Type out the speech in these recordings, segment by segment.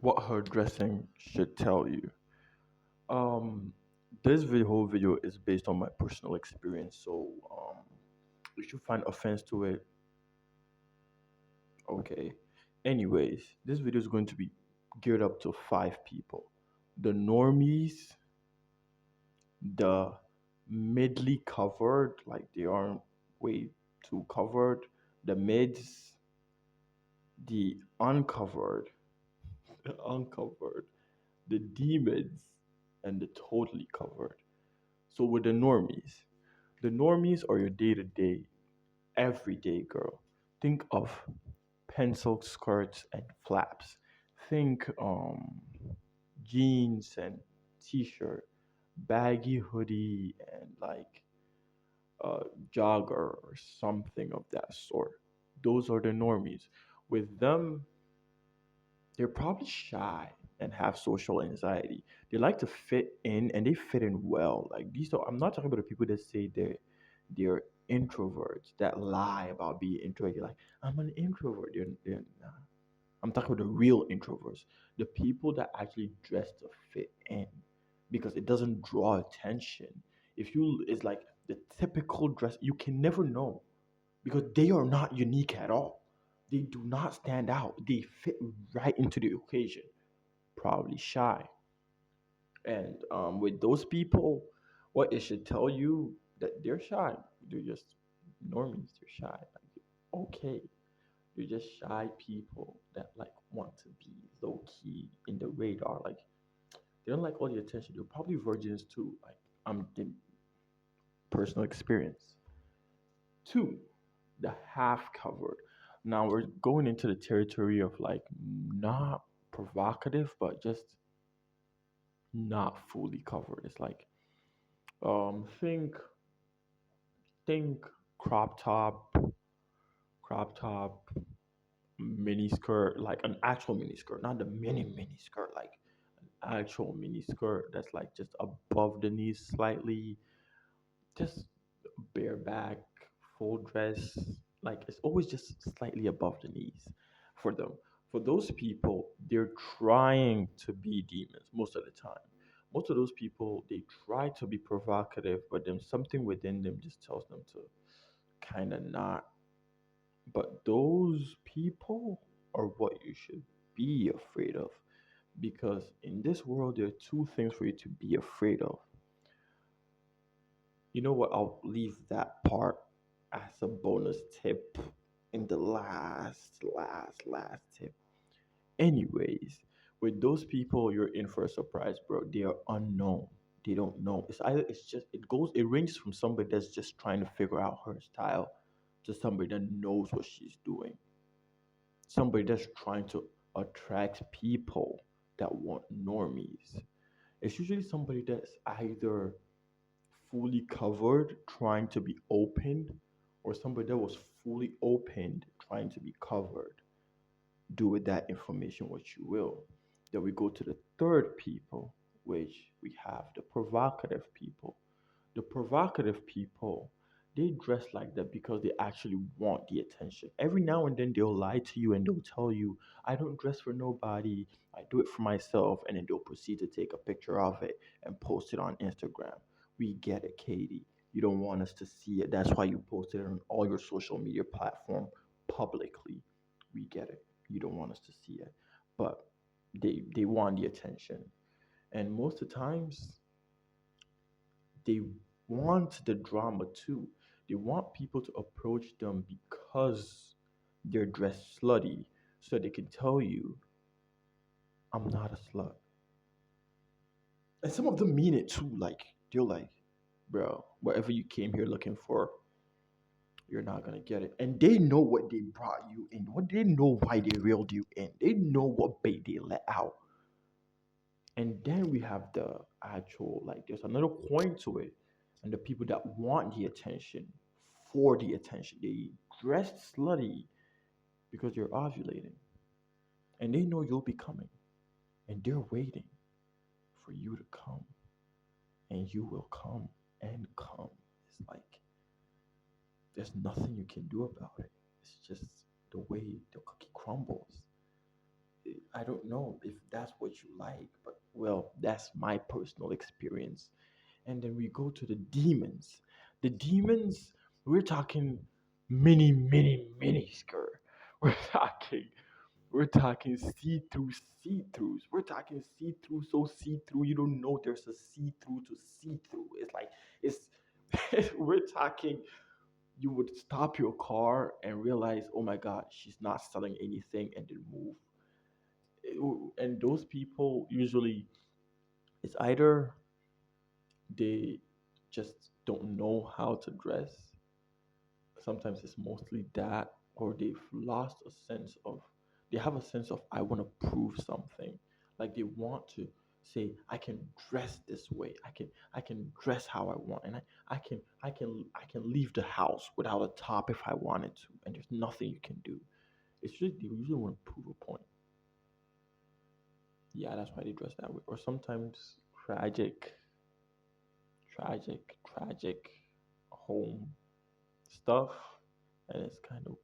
What her dressing should tell you. Um, this whole video is based on my personal experience, so if you find offense to it, okay. Anyways, this video is going to be geared up to five people: the normies, the midly covered, like they aren't way too covered, the mids, the uncovered, the uncovered, the demons, and the totally covered. So with the normies are your day to day, everyday girl. Think of pencil skirts and flaps. Think jeans and t-shirt, baggy hoodie and like a jogger or something of that sort. Those are the normies. With them, they're probably shy and have social anxiety. They like to fit in and they fit in well. Like these are I'm not talking about the people that say they're introverts that lie about being introverted. They're like, I'm an introvert. They're not. I'm talking about the real introverts. The people that actually dress to fit in because it doesn't draw attention. If you it's like the typical dress, you can never know because they are not unique at all. They do not stand out. They fit right into the occasion. Probably shy. And with those people, what it should tell you that they're shy. They're just normies. They're shy. Like, okay, they're just shy people that like want to be low key in the radar. Like they don't like all the attention. They're probably virgins too. Like I'm in personal experience. Two, the half covered. Now we're going into the territory of like not provocative, but just not fully covered. It's like think think crop top, crop top, mini skirt, like an actual mini skirt, not the mini skirt, like an actual mini skirt that's like just above the knees slightly, just bareback, full dress, like it's always just slightly above the knees for them. For those people, they're trying to be demons most of the time. Most of those people, they try to be provocative, but then something within them just tells them to kind of not. But those people are what you should be afraid of because in this world, there are two things for you to be afraid of. You know what? I'll leave that part as a bonus tip in the last tip. Anyways, with those people, you're in for a surprise, bro. They are unknown. They don't know. It's either it's just it ranges from somebody that's just trying to figure out her style to somebody that knows what she's doing. Somebody that's trying to attract people that want normies. It's usually somebody that's either fully covered, trying to be opened, or somebody that was fully opened, trying to be covered. Do with that information what you will. Then we go to the third people, which we have the provocative people. The provocative people, they dress like that because they actually want the attention. Every now and then they'll lie to you and they'll tell you, I don't dress for nobody, I do it for myself, and then they'll proceed to take a picture of it and post it on Instagram. We get it, Katie. You don't want us to see it. That's why you post it on all your social media platform publicly. We get it. You don't want us to see it. But they want the attention. And most of the times they want the drama too. They want people to approach them because they're dressed slutty, so they can tell you, I'm not a slut. And some of them mean it too. Like, they're like, bro, whatever you came here looking for, you're not gonna get it. And they know what they brought you in. What they know why they reeled you in. They know what bait they let out. And then we have the actual, like, there's another coin to it. And the people that want the attention for the attention, they dress slutty because you're ovulating. And they know you'll be coming. And they're waiting for you to come. And you will come and come. It's like there's nothing you can do about it. It's just the way the cookie crumbles. I don't know if that's what you like, but well, that's my personal experience. And then we go to the demons. The demons, we're talking mini skirt. We're talking, we're talking see-throughs. We're talking see-through, so see-through. You don't know there's a see-through to see-through. It's like it's. We're talking. You would stop your car and realize, oh my God, she's not selling anything, and then move. And those people usually, it's either they just don't know how to dress. Sometimes it's mostly that, or they've lost a sense of, they have a sense of, I want to prove something. Like they want to say, I can dress this way. I can dress how I want, and I can leave the house without a top if I wanted to, and there's nothing you can do. It's just they usually want to prove a point. Yeah, that's why they dress that way. Or sometimes tragic, tragic home stuff, and it's kind of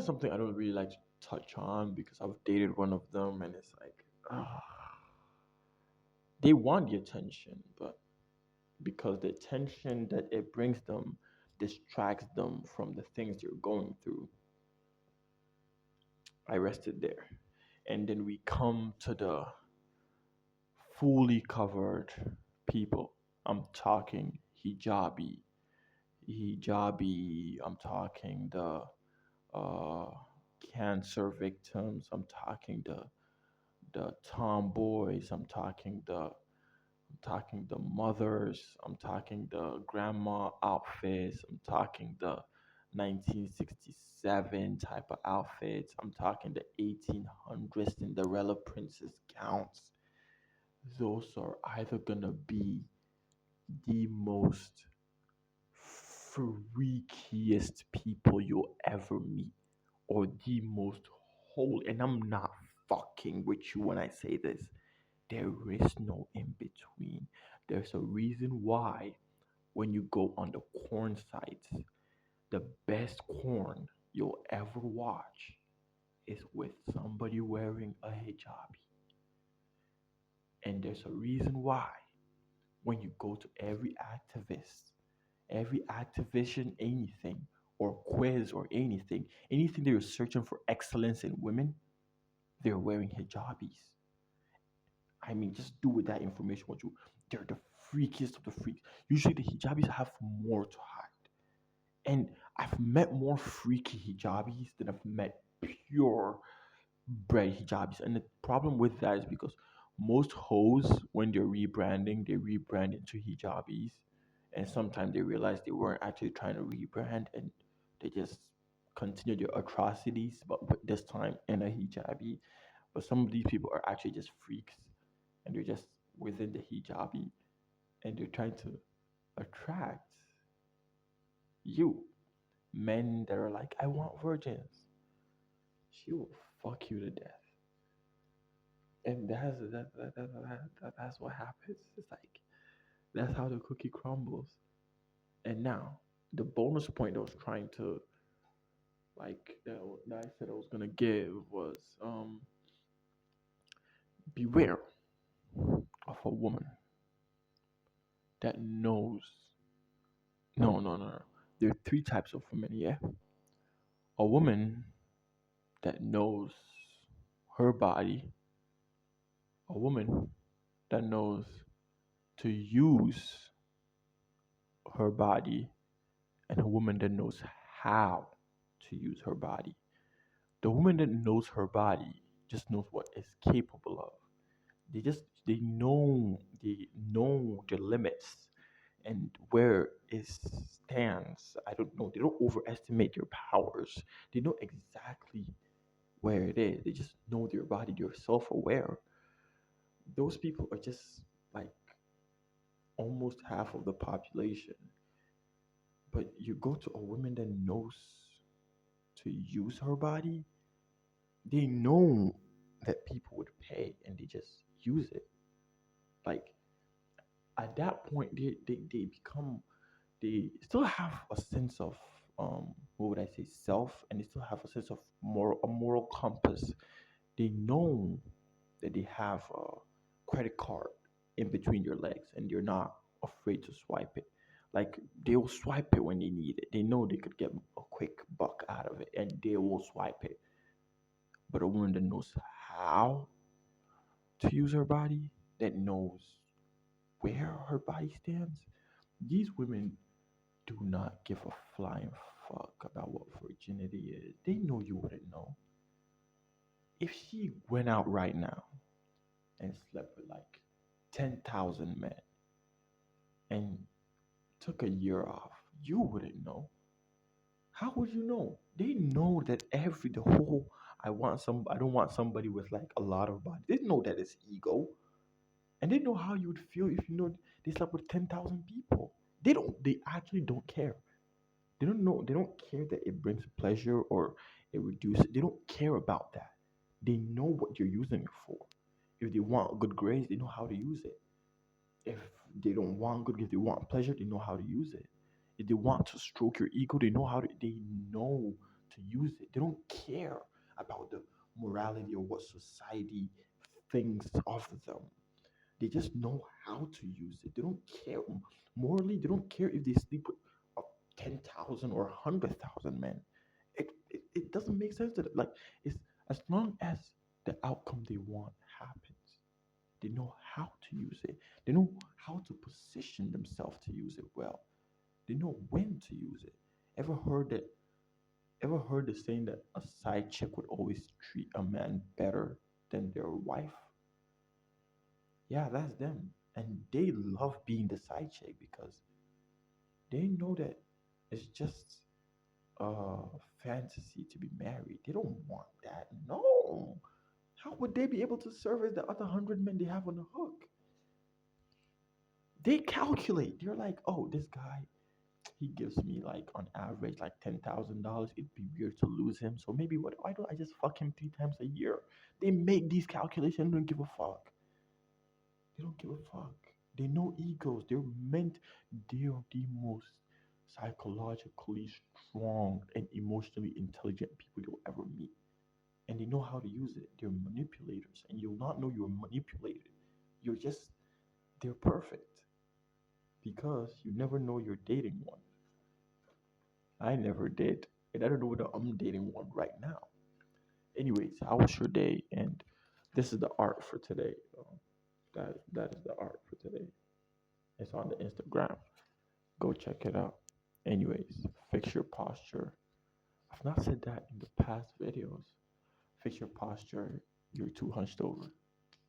something I don't really like to touch on because I've dated one of them, and it's like, ah, they want the attention, but because the attention that it brings them distracts them from the things they're going through. I rested there, and then we come to the fully covered people. I'm talking hijabi. I'm talking the uh, cancer victims. I'm talking the tomboys. I'm talking the mothers. I'm talking the grandma outfits. I'm talking the 1967 type of outfits. I'm talking the 1800s Cinderella princess gowns. Those are either gonna be the most freakiest people you'll ever meet, or the most holy. And I'm not fucking with you when I say this. There is no in between. There's a reason why when you go on the corn sites, the best corn you'll ever watch is with somebody wearing a hijabi. And there's a reason why when you go to every activation, anything, or quiz or anything that you're searching for excellence in women, they're wearing hijabis. I mean, just do with that information what you. They're the freakiest of the freaks. Usually, the hijabis have more to hide, and I've met more freaky hijabis than I've met pure bred hijabis. And the problem with that is because most hoes, when they're rebranding, they rebrand into hijabis, and sometimes they realize they weren't actually trying to rebrand, and they just continue their atrocities, but with this time in a hijabi. But some of these people are actually just freaks, and they're just within the hijabi, and they're trying to attract you, men that are like, I want virgins. She will fuck you to death. And that's what happens. It's like that's how the cookie crumbles. And now the bonus point I was trying to that I said I was gonna give was beware of a woman that knows. No. There are three types of women. Yeah, a woman that knows her body, a woman that knows to use her body, and a woman that knows how to use her body. The woman that knows her body just knows what it's capable of. They know the limits and where it stands. I don't know. They don't overestimate their powers. They know exactly where it is. They just know their body. They're self-aware. Those people are just like almost half of the population. But you go to a woman that knows to use her body, they know that people would pay and they just use it. Like at that point, they become, they still have a sense of, what would I say, self, and they still have a sense of moral, a moral compass. They know that they have a credit card in between your legs and you're not afraid to swipe it. Like they'll swipe it when they need it. They know they could get a quick buck out of it and they will swipe it. But a woman that knows how to use her body, that knows where her body stands, these women do not give a flying fuck about what virginity is. They know you wouldn't know. If she went out right now and slept with like 10,000 men and took a year off, you wouldn't know. How would you know? They know that the whole, I don't want somebody with like a lot of body. They know that it's ego. And they know how you would feel if you know they slept with 10,000 people. They actually don't care. They don't care that it brings pleasure or it reduces, they don't care about that. They know what you're using it for. If they want good grades, they know how to use it. If they don't want good, if they want pleasure, they know how to use it. If they want to stroke your ego, they know to use it. They don't care about the morality or what society thinks of them. They just know how to use it. They don't care morally. They don't care if they sleep with 10,000 or 100,000 men. It doesn't make sense to them. Like it's as long as the outcome they want happens, they know how to use it. They know how to position themselves to use it well. They know when to use it. Ever heard that? Ever heard the saying that a side chick would always treat a man better than their wife? Yeah, that's them. And they love being the side chick because they know that it's just a fantasy to be married. They don't want that. No. How would they be able to service the other 100 men they have on the hook? They calculate. They're like, oh, this guy, he gives me like on average like $10,000. It'd be weird to lose him. So maybe why don't I just fuck him 3 times a year? They make these calculations, don't give a fuck. They don't give a fuck. They know egos. They're the most psychologically strong and emotionally intelligent people you'll ever meet. And they know how to use it. They're manipulators. And you'll not know you're manipulated. You're just, they're perfect because you never know you're dating one. I never did. And I don't know whether I'm dating one right now. Anyways, how was your day? And this is the art for today. That is the art for today. It's on the Instagram. Go check it out. Anyways, fix your posture. I've not said that in the past videos. Fix your posture. You're too hunched over.